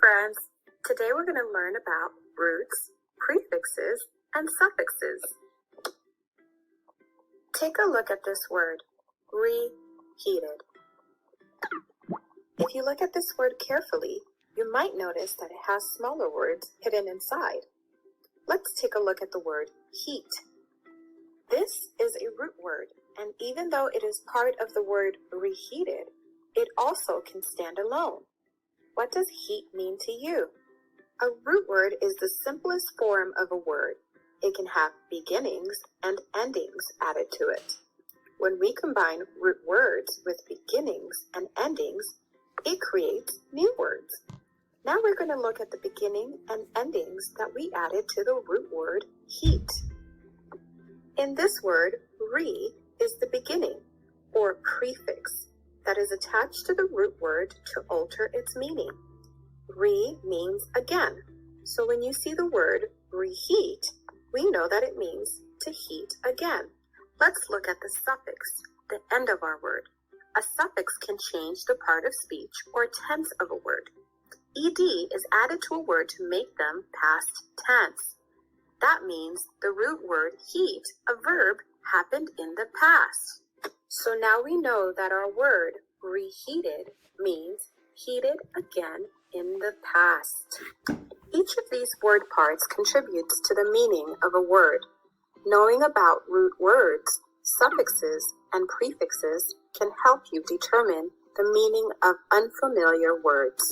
friends! Today we're going to learn about roots, prefixes, and suffixes. Take a look at this word, reheated. If you look at this word carefully, you might notice that it has smaller words hidden inside. Let's take a look at the word heat. This is a root word, and even though it is part of the word reheated, it also can stand alone. What does heat mean to you? A root word is the simplest form of a word. It can have beginnings and endings added to it. When we combine root words with beginnings and endings, it creates new words. Now we're going to look at the beginning and endings that we added to the root word heat. In this word, re is the beginning or prefix that is attached to the root word to alter its meaning. Re means again. So when you see the word reheat, we know that it means to heat again. Let's look at the suffix, the end of our word. A suffix can change the part of speech or tense of a word. Ed is added to a word to make them past tense. That means the root word heat, a verb, happened in the past. So now we know that our word reheated means heated again in the past. Each of these word parts contributes to the meaning of a word. Knowing about root words, suffixes, and prefixes can help you determine the meaning of unfamiliar words.